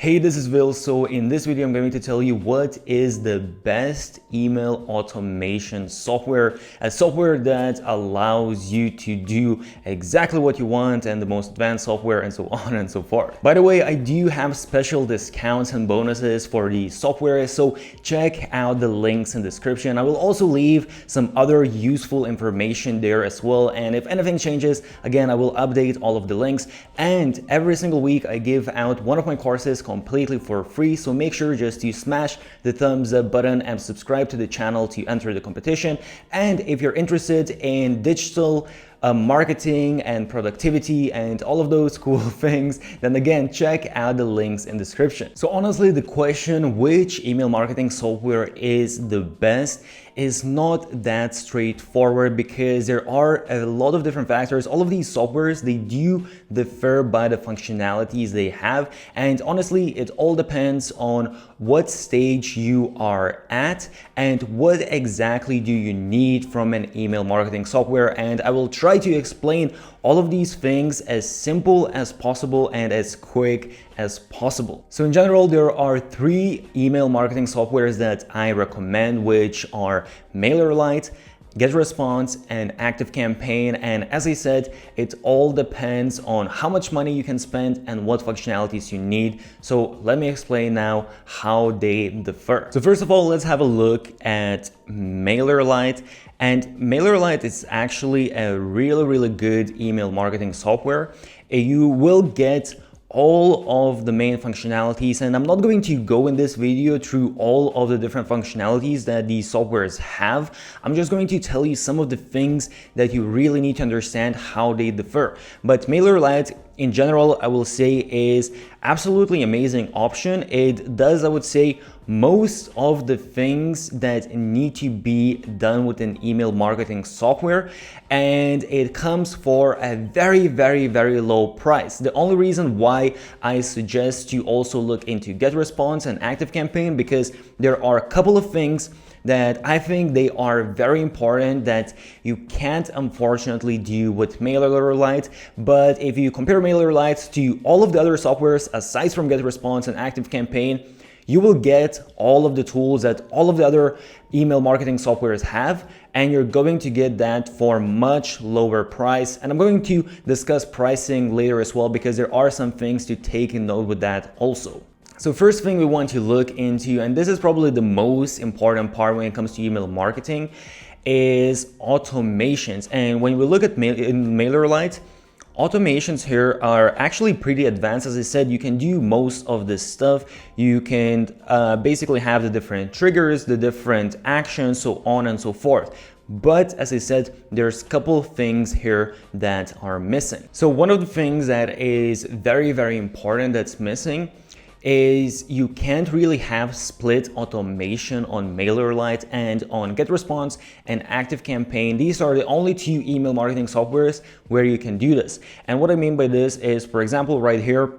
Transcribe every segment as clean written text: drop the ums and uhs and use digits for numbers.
Hey, this is Will. So in this video, I'm going to tell you what is the best email automation software, a software that allows you to do exactly what you want and the most advanced software and so on and so forth. By the way, I do have special discounts and bonuses for the software, so check out the links in the description. I will also leave some other useful information there as well. And if anything changes, again, I will update all of the links. And every single week, I give out one of my courses completely for free, so make sure just to smash the thumbs up button and subscribe to the channel to enter the competition. And if you're interested in digital marketing and productivity and all of those cool things, then again, check out the links in the description. So honestly, the question which email marketing software is the best is not that straightforward, because there are a lot of different factors. All of these softwares, they do differ by the functionalities they have, and honestly, it all depends on what stage you are at and what exactly do you need from an email marketing software. And I will try to explain all of these things as simple as possible and as quick as possible. So in general, there are three email marketing softwares that I recommend, which are MailerLite, GetResponse, and ActiveCampaign. And as I said, it all depends on how much money you can spend and what functionalities you need. So let me explain now how they differ. So first of all, let's have a look at MailerLite. And MailerLite is actually a really good email marketing software. You will get all of the main functionalities, and I'm not going to go in this video through all of the different functionalities that these softwares have. I'm just going to tell you some of the things that you really need to understand how they differ. But MailerLite in general, I will say, is absolutely amazing option. It does, I would say, most of the things that need to be done with an email marketing software, and it comes for a very low price. The only reason why I suggest you also look into GetResponse and ActiveCampaign, because there are a couple of things that I think they are very important that you can't unfortunately do with MailerLite. But if you compare MailerLite to all of the other softwares aside from GetResponse and ActiveCampaign, you will get all of the tools that all of the other email marketing softwares have, and you're going to get that for much lower price. And I'm going to discuss pricing later as well, because there are some things to take in note with that also. So first thing we want to look into, and this is probably the most important part when it comes to email marketing, is automations. And when we look at MailerLite, automations here are actually pretty advanced. As I said, you can do most of this stuff. You can basically have the different triggers, the different actions, so on and so forth. But as I said, there's a couple of things here that are missing. So one of the things that is very important that's missing is you can't really have split automation on MailerLite and on GetResponse and ActiveCampaign. These are the only two email marketing softwares where you can do this. And what I mean by this is, for example, right here,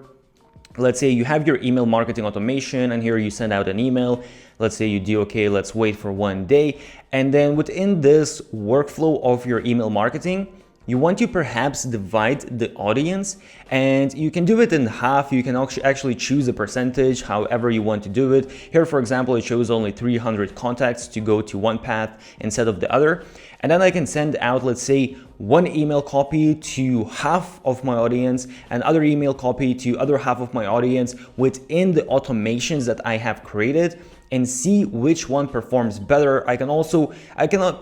let's say you have your email marketing automation, and here you send out an email. Let's say you do, okay, let's wait for 1 day. And then within this workflow of your email marketing, you want to perhaps divide the audience, and you can do it in half. You can actually choose a percentage, however you want to do it. Here, for example, it shows only 300 contacts to go to one path instead of the other. And then I can send out, let's say, one email copy to half of my audience, and other email copy to other half of my audience within the automations that I have created, and see which one performs better. I can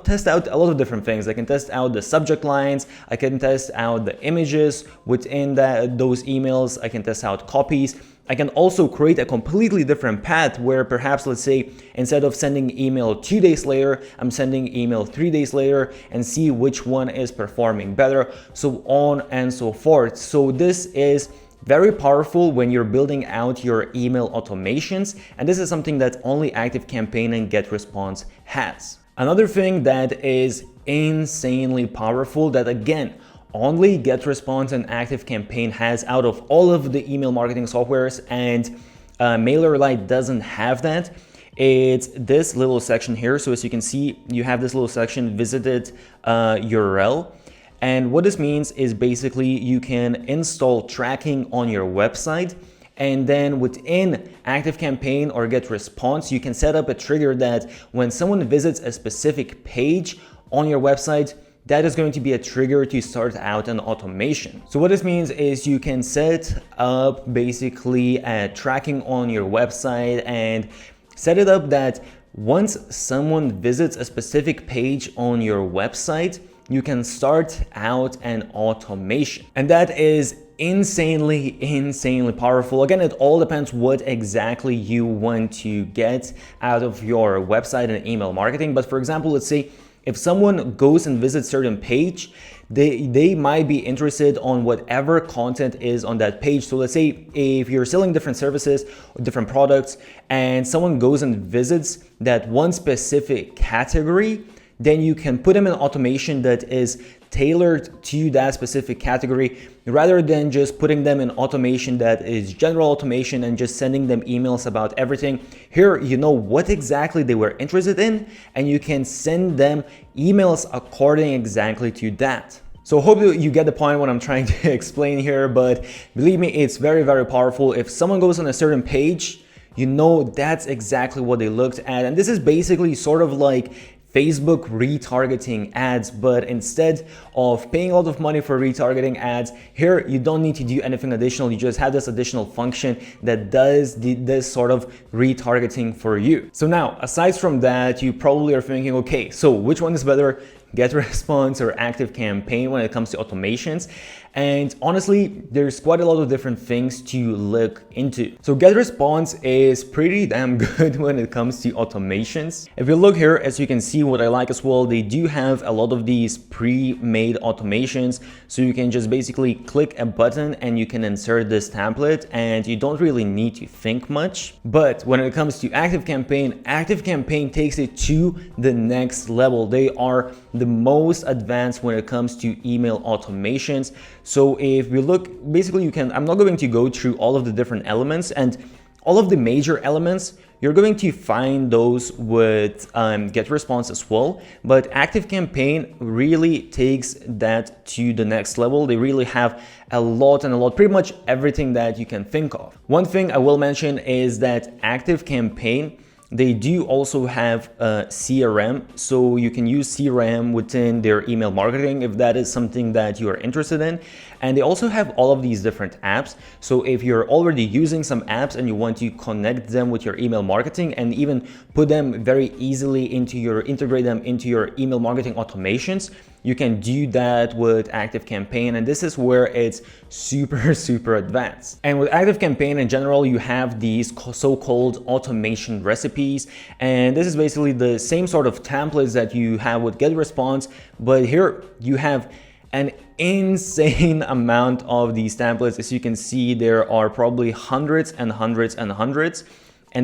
test out a lot of different things. I can test out the subject lines. I can test out the images within those emails. I can test out copies. I can also create a completely different path where perhaps, let's say, instead of sending email 2 days later, I'm sending email 3 days later, and see which one is performing better, so on and so forth. So this is very powerful when you're building out your email automations, and this is something that only ActiveCampaign and GetResponse has. Another thing that is insanely powerful that, again, only GetResponse and ActiveCampaign has out of all of the email marketing softwares, and MailerLite doesn't have that. It's this little section here. So as you can see, you have this little section, visited URL. And what this means is basically you can install tracking on your website, And then within ActiveCampaign or GetResponse, you can set up a trigger that when someone visits a specific page on your website, that is going to be a trigger to start out an automation. So what this means is you can set up basically a tracking on your website and set it up that once someone visits a specific page on your website, you can start out an automation. And that is insanely powerful. Again, it all depends what exactly you want to get out of your website and email marketing. But for example, let's say if someone goes and visits certain page, they might be interested on whatever content is on that page. So let's say if you're selling different services or different products and someone goes and visits that one specific category, then you can put them in automation that is tailored to that specific category rather than just putting them in automation that is general automation and just sending them emails about everything. Here, you know what exactly they were interested in and you can send them emails according exactly to that. So hope you get the point what I'm trying to explain here, but believe me, it's very powerful. If someone goes on a certain page, you know that's exactly what they looked at. And this is basically sort of like Facebook retargeting ads, but instead of paying a lot of money for retargeting ads, here you don't need to do anything additional. You just have this additional function that does this sort of retargeting for you. So now, aside from that, you probably are thinking, okay, so which one is better, GetResponse or ActiveCampaign when it comes to automations? And honestly, there's quite a lot of different things to look into. So GetResponse is pretty damn good when it comes to automations. If you look here, as you can see, what I like as well, they do have a lot of these pre-made automations. So you can just basically click a button and you can insert this template and you don't really need to think much. But when it comes to ActiveCampaign, ActiveCampaign takes it to the next level. They are the most advanced when it comes to email automations. So if we look, basically I'm not going to go through all of the different elements and all of the major elements. You're going to find those with GetResponse as well, but ActiveCampaign really takes that to the next level. They really have a lot, pretty much everything that you can think of. One thing I will mention is that ActiveCampaign, they do also have a CRM, so you can use CRM within their email marketing if that is something that you are interested in. And they also have all of these different apps. So if you're already using some apps and you want to connect them with your email marketing and even put them very easily integrate them into your email marketing automations, you can do that with ActiveCampaign, and this is where it's super advanced. And with ActiveCampaign in general, you have these so-called automation recipes, and this is basically the same sort of templates that you have with GetResponse, but here you have an insane amount of these templates. As you can see, there are probably hundreds, and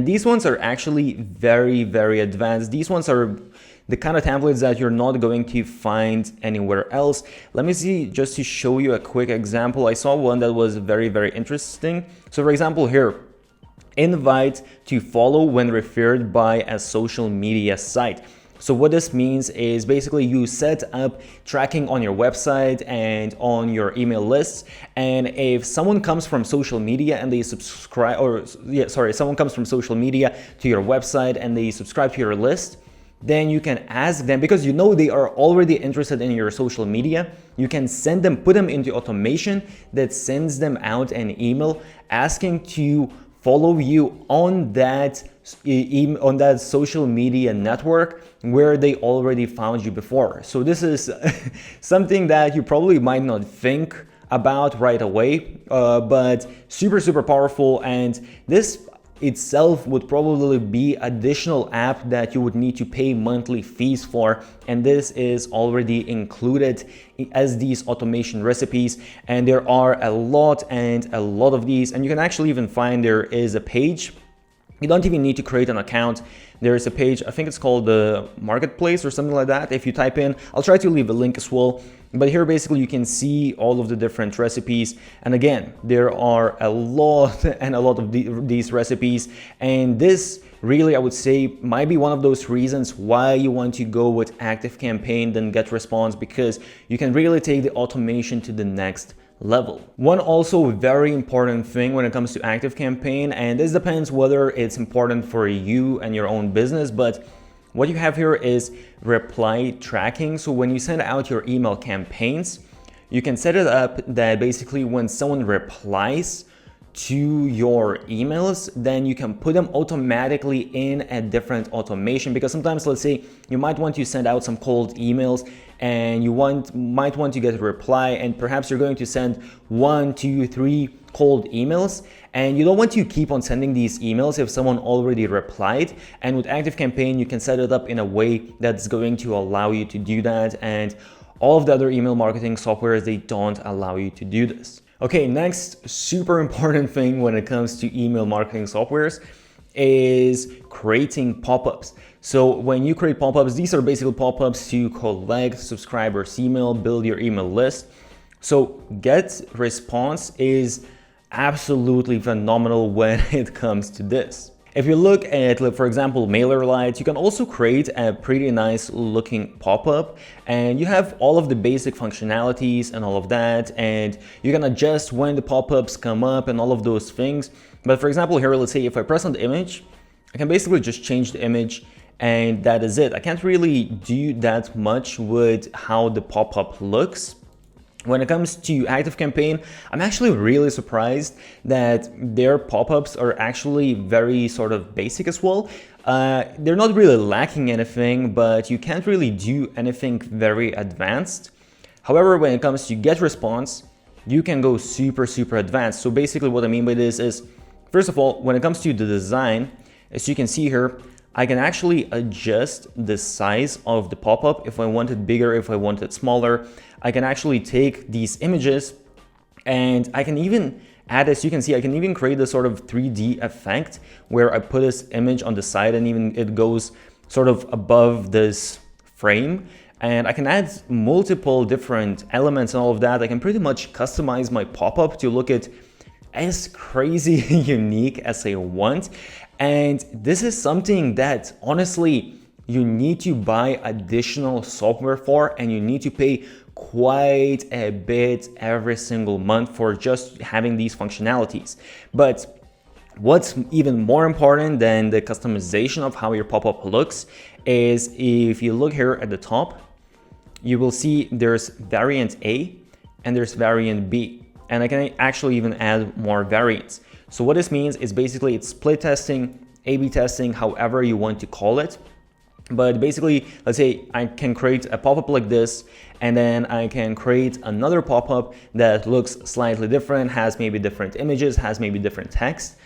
these ones are actually very advanced. These ones are the kind of templates that you're not going to find anywhere else. Let me see, just to show you a quick example. I saw one that was very interesting. So for example here, invite to follow when referred by a social media site. So what this means is basically you set up tracking on your website and on your email lists. And if someone comes from social media and they someone comes from social media to your website and they subscribe to your list, then you can ask them, because you know they are already interested in your social media, you can send them, put them into automation that sends them out an email asking to follow you on that social media network where they already found you before. So this is something that you probably might not think about right away, but super powerful. And this itself would probably be additional app that you would need to pay monthly fees for, and this is already included as these automation recipes. And there are a lot of these, and you can actually even find there is a page. You don't even need to create an account. There is a page, I think it's called the Marketplace or something like that. If you type in, I'll try to leave a link as well. But here basically you can see all of the different recipes. And again, there are a lot of these recipes. And this really, I would say, might be one of those reasons why you want to go with ActiveCampaign than GetResponse, because you can really take the automation to the next level. One also very important thing when it comes to ActiveCampaign, and this depends whether it's important for you and your own business, but what you have here is reply tracking. So when you send out your email campaigns, you can set it up that basically when someone replies to your emails, then you can put them automatically in a different automation, because sometimes, let's say you might want to send out some cold emails and you might want to get a reply, and perhaps you're going to send 1, 2, 3 cold emails, and you don't want to keep on sending these emails if someone already replied. And with ActiveCampaign, you can set it up in a way that's going to allow you to do that, and all of the other email marketing softwares, they don't allow you to do this. Okay, next super important thing when it comes to email marketing softwares is creating pop-ups. So when you create pop-ups, these are basically pop-ups to collect subscribers' email, build your email list. So GetResponse is absolutely phenomenal when it comes to this. If you look at, for example, MailerLite, you can also create a pretty nice looking pop-up, and you have all of the basic functionalities and all of that, and you can adjust when the pop-ups come up and all of those things. But for example, here, let's say if I press on the image, I can basically just change the image, and that is it. I can't really do that much with how the pop-up looks. When it comes to ActiveCampaign, I'm actually really surprised that their pop-ups are actually very sort of basic as well. They're not really lacking anything, but you can't really do anything very advanced. However, when it comes to GetResponse, you can go super advanced. So basically what I mean by this is, first of all, when it comes to the design, as you can see here, I can actually adjust the size of the pop-up if I want it bigger, if I want it smaller. I can actually take these images and I can even add, as you can see, I can even create a sort of 3D effect where I put this image on the side and even it goes sort of above this frame. And I can add multiple different elements and all of that. I can pretty much customize my pop-up to look at as crazy unique as I want. And this is something that honestly you need to buy additional software for, and you need to pay quite a bit every single month for just having these functionalities. But what's even more important than the customization of how your pop-up looks is, if you look here at the top, you will see there's variant A and there's variant B. And I can actually even add more variants. So what this means is basically it's split testing, A/B testing, however you want to call it. But basically, let's say I can create a pop-up like this, and then I can create another pop-up that looks slightly different, has maybe different images, has maybe different text.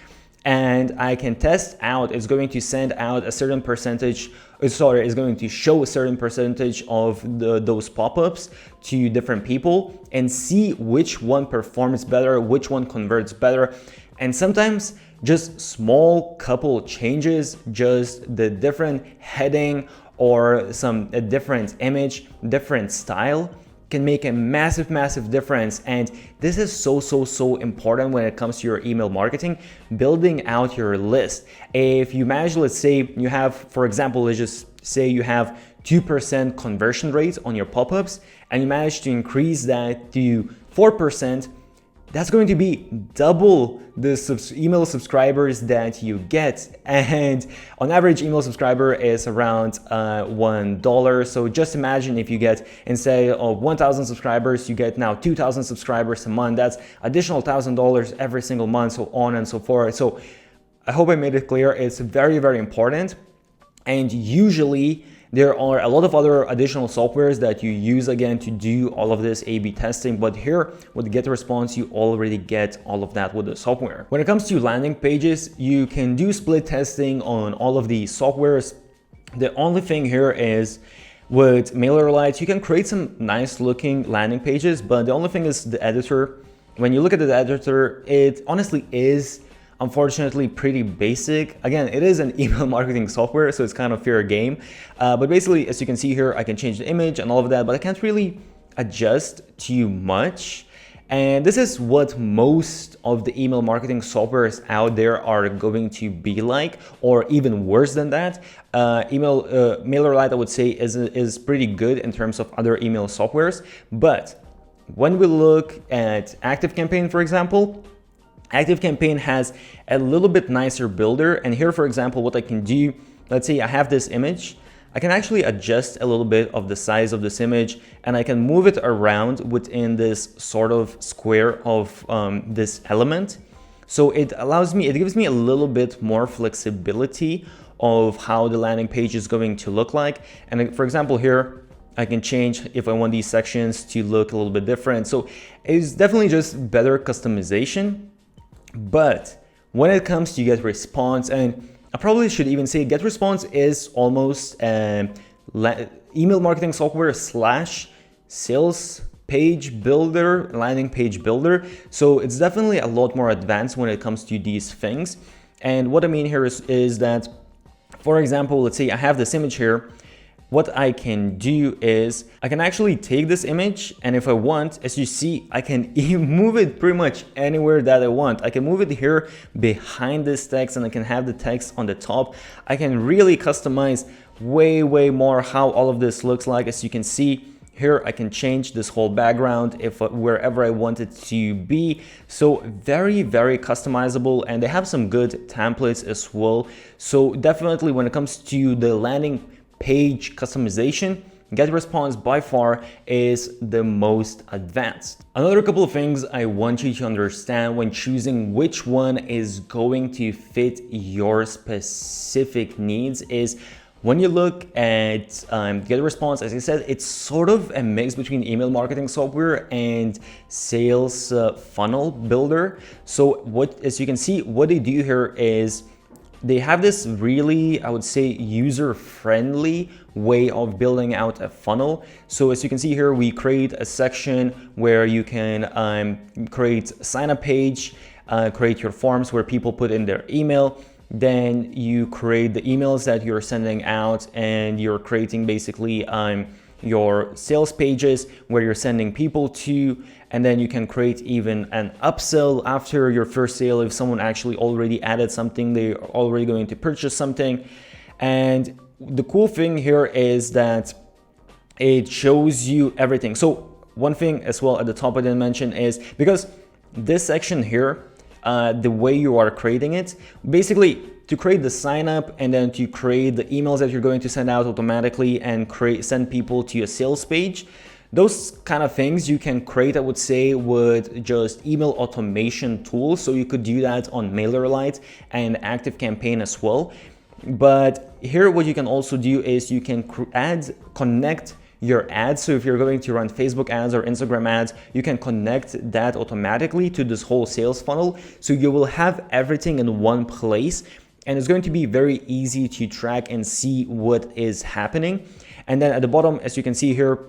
And I can test out, it's going to send out a certain percentage, it's going to show a certain percentage of those pop-ups to different people and see which one performs better, which one converts better. And sometimes just small couple changes, just the different heading or a different image, different style, can make a massive difference. And this is so important when it comes to your email marketing, building out your list. If you manage, let's say you have, for example, let's just say you have 2% conversion rate on your pop-ups, and you manage to increase that to 4%, that's going to be double the email subscribers that you get. And on average, email subscriber is around $1. So just imagine if you get, instead of 1,000 subscribers, you get now 2,000 subscribers a month. That's additional $1,000 every single month, so on and so forth. So I hope I made it clear. It's very important. And usually there are a lot of other additional softwares that you use again to do all of this A/B testing, but here with GetResponse, you already get all of that with the software. When it comes to landing pages, you can do split testing on all of these softwares. The only thing here is with MailerLite, you can create some nice looking landing pages, but the only thing is the editor. When you look at the editor, it honestly is unfortunately pretty basic. Again, it is an email marketing software, so it's kind of fair game. But basically, as you can see here, I can change the image and all of that, but I can't really adjust too much. And this is what most of the email marketing softwares out there are going to be like, or even worse than that. MailerLite, I would say, is pretty good in terms of other email softwares, but when we look at ActiveCampaign, for example, ActiveCampaign has a little bit nicer builder. And here, for example, what I can do, let's say I have this image, I can actually adjust a little bit of the size of this image, and I can move it around within this sort of square of this element. So it gives me a little bit more flexibility of how the landing page is going to look like. And for example, here, I can change if I want these sections to look a little bit different. So it's definitely just better customization. But when it comes to GetResponse, and I probably should even say GetResponse is almost email marketing software / sales page builder, landing page builder. So it's definitely a lot more advanced when it comes to these things. And what I mean here is that, for example, let's say I have this image here. What I can do is I can actually take this image, and if I want, as you see, I can even move it pretty much anywhere that I want. I can move it here behind this text, and I can have the text on the top. I can really customize way more how all of this looks like. As you can see here, I can change this whole background wherever I want it to be. So very customizable, and they have some good templates as well. So definitely when it comes to the landing page customization, GetResponse by far is the most advanced. Another couple of things I want you to understand when choosing which one is going to fit your specific needs is when you look at GetResponse, as I said, it's sort of a mix between email marketing software and sales funnel builder. So as you can see, what they do here is they have this really, I would say, user-friendly way of building out a funnel. So as you can see here, we create a section where you can create a sign-up page, create your forms where people put in their email. Then you create the emails that you're sending out, and you're creating basically your sales pages where you're sending people to, and then you can create even an upsell after your first sale. If someone actually already added something, they're already going to purchase something. And the cool thing here is that it shows you everything. So one thing as well at the top I didn't mention is, because this section here, the way you are creating it, basically to create the sign up and then to create the emails that you're going to send out automatically and send people to a sales page, those kind of things you can create, I would say, with just email automation tools. So you could do that on MailerLite and ActiveCampaign as well. But here what you can also do is you can connect your ads. So if you're going to run Facebook ads or Instagram ads, you can connect that automatically to this whole sales funnel. So you will have everything in one place, and it's going to be very easy to track and see what is happening. And then at the bottom, as you can see here,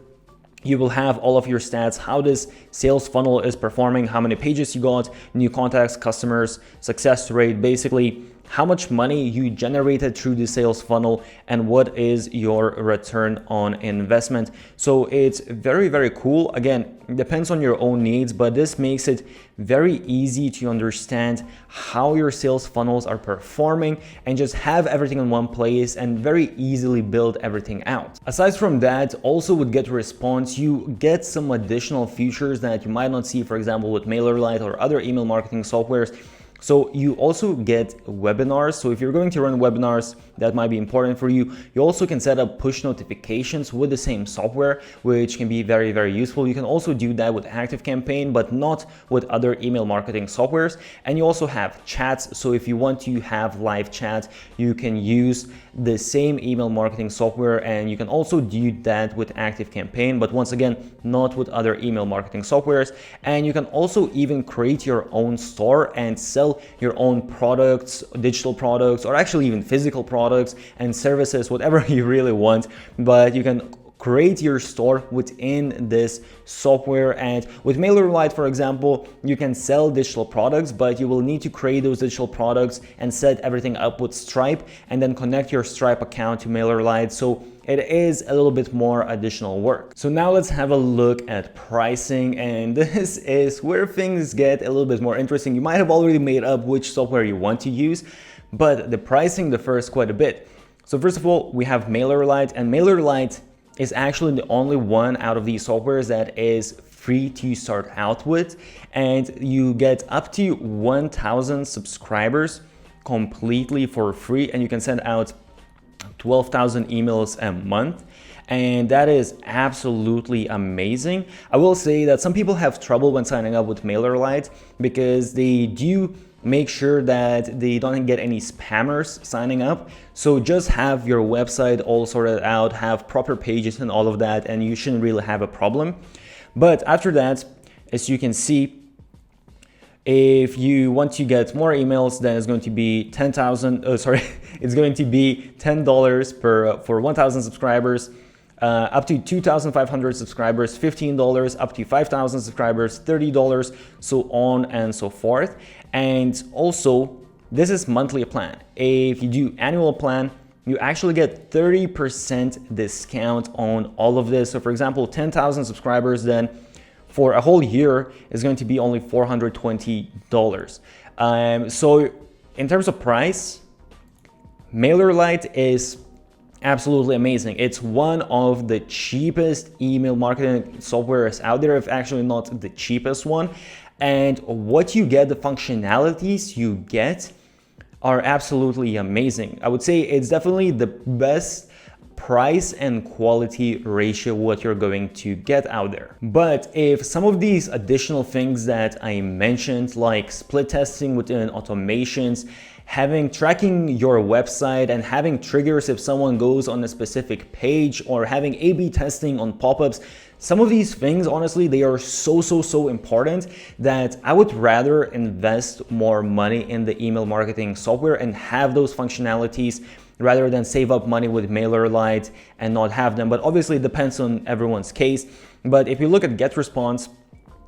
you will have all of your stats, how this sales funnel is performing, how many pages you got, new contacts, customers, success rate, basically how much money you generated through the sales funnel, and what is your return on investment. So it's very cool. Again, it depends on your own needs, but this makes it very easy to understand how your sales funnels are performing and just have everything in one place and very easily build everything out. Aside from that, also with GetResponse, you get some additional features that you might not see, for example, with MailerLite or other email marketing softwares. So you also get webinars. So if you're going to run webinars, that might be important for you. You also can set up push notifications with the same software, which can be very useful. You can also do that with ActiveCampaign, but not with other email marketing softwares. And you also have chats. So if you want to have live chat, you can use the same email marketing software, and you can also do that with ActiveCampaign, but once again, not with other email marketing softwares. And you can also even create your own store and sell your own products, digital products, or actually even physical products and services, whatever you really want. But you can create your store within this software. And with MailerLite, for example, you can sell digital products, but you will need to create those digital products and set everything up with Stripe, and then connect your Stripe account to MailerLite. So it is a little bit more additional work. So now let's have a look at pricing, and this is where things get a little bit more interesting. You might have already made up which software you want to use, but the pricing differs quite a bit. So first of all, we have MailerLite, and MailerLite is actually the only one out of these softwares that is free to start out with, and you get up to 1,000 subscribers completely for free, and you can send out 12,000 emails a month. And that is absolutely amazing. I will say that some people have trouble when signing up with MailerLite because they do make sure that they don't get any spammers signing up. So just have your website all sorted out, have proper pages and all of that, and you shouldn't really have a problem. But after that, as you can see, if you want to get more emails, then it's going to be it's going to be $10 for 1,000 subscribers. Up to 2,500 subscribers, $15, up to 5,000 subscribers, $30, so on and so forth. And also, this is monthly plan. If you do annual plan, you actually get 30% discount on all of this. So for example, 10,000 subscribers, then for a whole year is going to be only $420. So in terms of price, MailerLite is absolutely amazing. It's one of the cheapest email marketing softwares out there, if actually not the cheapest one. And what you get, the functionalities you get are absolutely amazing. I would say it's definitely the best price and quality ratio what you're going to get out there. But if some of these additional things that I mentioned, like split testing within automations, tracking your website and having triggers if someone goes on a specific page, or having A/B testing on pop-ups, some of these things, honestly, they are so important that I would rather invest more money in the email marketing software and have those functionalities rather than save up money with MailerLite and not have them. But obviously it depends on everyone's case. But if you look at GetResponse,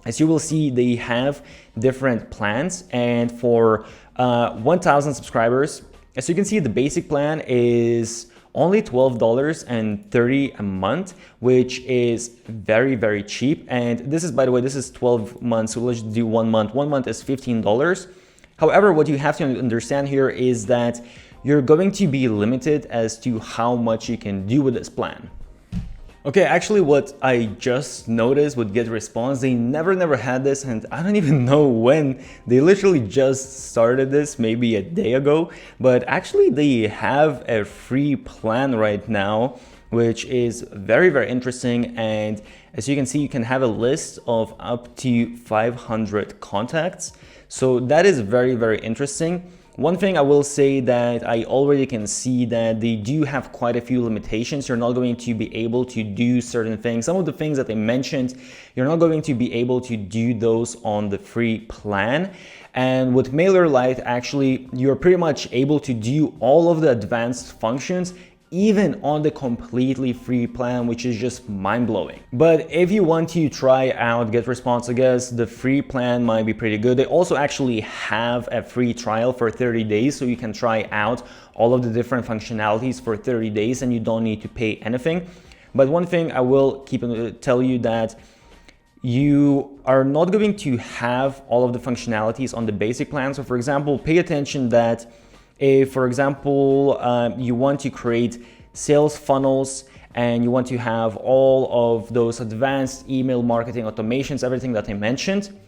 as you will see, they have different plans, and for 1,000 subscribers, as you can see, the basic plan is only $12.30 a month, which is very cheap. And this is, by the way, this is 12 months, so let's do 1 month. 1 month is $15. However, what you have to understand here is that you're going to be limited as to how much you can do with this plan. Okay, actually what I just noticed with GetResponse, they never had this, and I don't even know when. They literally just started this maybe a day ago, but actually they have a free plan right now, which is very interesting. And as you can see, you can have a list of up to 500 contacts. So that is very interesting. One thing I will say that I already can see that they do have quite a few limitations. You're not going to be able to do certain things. Some of the things that they mentioned, you're not going to be able to do those on the free plan. And with MailerLite, actually, you're pretty much able to do all of the advanced functions even on the completely free plan, which is just mind-blowing. But if you want to try out GetResponse, I guess the free plan might be pretty good. They also actually have a free trial for 30 days, so you can try out all of the different functionalities for 30 days and you don't need to pay anything. But one thing I will tell you that you are not going to have all of the functionalities on the basic plan. So for example, pay attention that if, for example, you want to create sales funnels and you want to have all of those advanced email marketing automations, everything that I mentioned,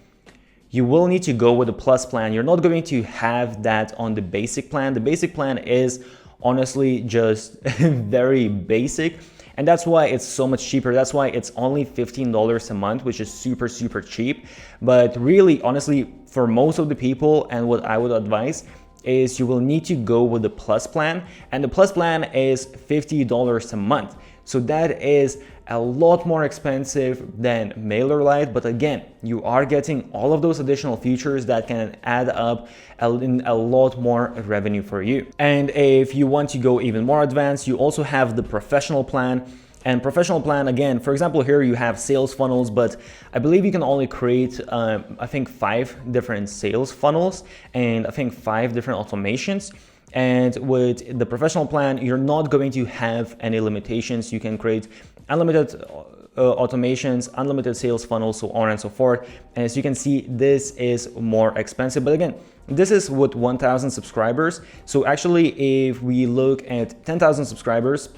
you will need to go with the plus plan. You're not going to have that on the basic plan. The basic plan is honestly just very basic. And that's why it's so much cheaper. That's why it's only $15 a month, which is super cheap. But really, honestly, for most of the people, and what I would advise is you will need to go with the plus plan, and the plus plan is $50 a month. So that is a lot more expensive than MailerLite, but again, you are getting all of those additional features that can add up in a lot more revenue for you. And if you want to go even more advanced, you also have the professional plan. And professional plan, again, for example, here you have sales funnels, but I believe you can only create, I think 5 different sales funnels and I think 5 different automations. And with the professional plan, you're not going to have any limitations. You can create unlimited automations, unlimited sales funnels, so on and so forth. And as you can see, this is more expensive. But again, this is with 1,000 subscribers. So actually, if we look at 10,000 subscribers,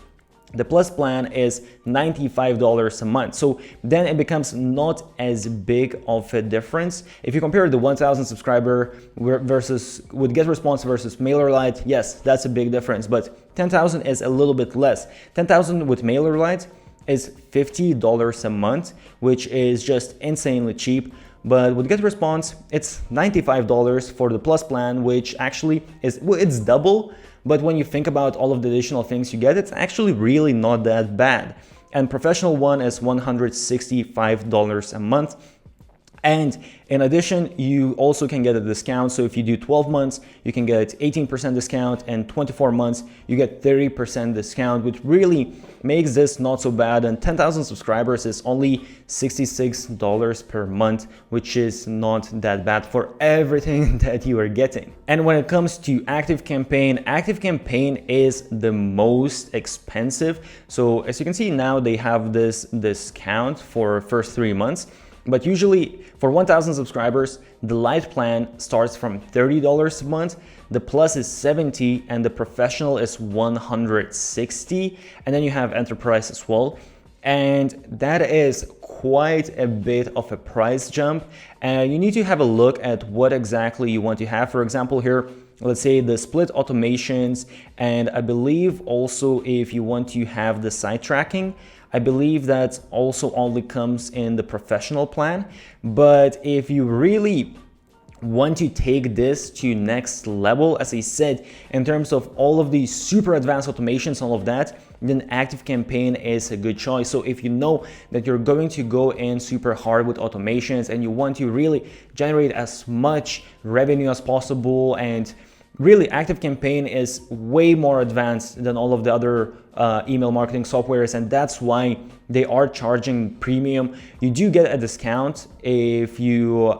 The Plus plan is $95 a month. So then it becomes not as big of a difference. If you compare the 1,000 subscriber versus with GetResponse versus MailerLite, yes, that's a big difference, but 10,000 is a little bit less. 10,000 with MailerLite is $50 a month, which is just insanely cheap. But with GetResponse, it's $95 for the Plus plan, which actually is, well, it's double. But when you think about all of the additional things you get, it's actually really not that bad. And professional one is $165 a month. And in addition, you also can get a discount. So if you do 12 months, you can get 18% discount, and 24 months, you get 30% discount, which really makes this not so bad. And 10,000 subscribers is only $66 per month, which is not that bad for everything that you are getting. And when it comes to ActiveCampaign is the most expensive. So as you can see now, they have this discount for first 3 months. But usually for 1,000 subscribers, the Lite plan starts from $30 a month, the Plus is $70, and the Professional is $160, and then you have Enterprise as well. And that is quite a bit of a price jump, and you need to have a look at what exactly you want to have. For example, here, let's say the split automations, and I believe also if you want to have the site tracking, I believe that also only comes in the Professional plan. But if you really want to take this to next level, as I said, in terms of all of these super advanced automations, all of that, then ActiveCampaign is a good choice. So if you know that you're going to go in super hard with automations and you want to really generate as much revenue as possible, and really, ActiveCampaign is way more advanced than all of the other email marketing softwares, and that's why they are charging premium. You do get a discount if you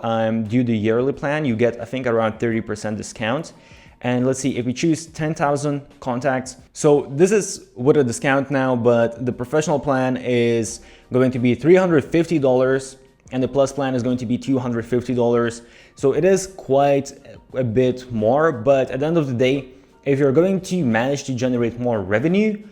do the yearly plan. You get, I think, around 30% discount. And let's see, if we choose 10,000 contacts, so this is with a discount now, but the Professional plan is going to be $350, and the Plus plan is going to be $250. So it is quite a bit more, but at the end of the day, if you're going to manage to generate more revenue,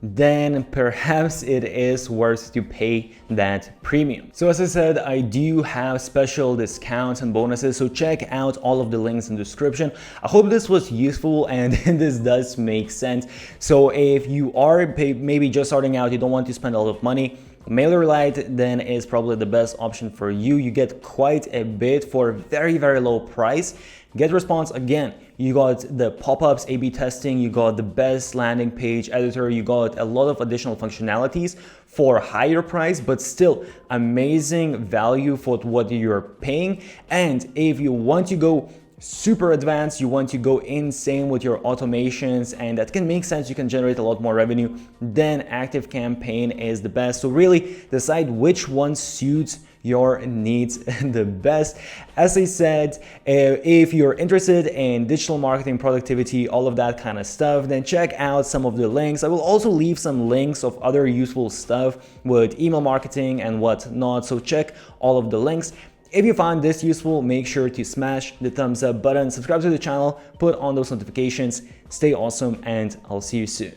then perhaps it is worth to pay that premium. So as I said, I do have special discounts and bonuses, so check out all of the links in the description. I hope this was useful and this does make sense. So if you are maybe just starting out, you don't want to spend a lot of money, MailerLite then is probably the best option for you. You get quite a bit for a very, very low price. GetResponse, again, you got the pop-ups, A/B testing, you got the best landing page editor, you got a lot of additional functionalities for a higher price, but still amazing value for what you're paying. And if you want to go super advanced, you want to go insane with your automations, and that can make sense, you can generate a lot more revenue, then ActiveCampaign is the best. So really decide which one suits your needs the best. As I said, if you're interested in digital marketing, productivity, all of that kind of stuff, then check out some of the links. I will also leave some links of other useful stuff with email marketing and whatnot, so check all of the links. If you found this useful, make sure to smash the thumbs up button, subscribe to the channel, put on those notifications, stay awesome, and I'll see you soon.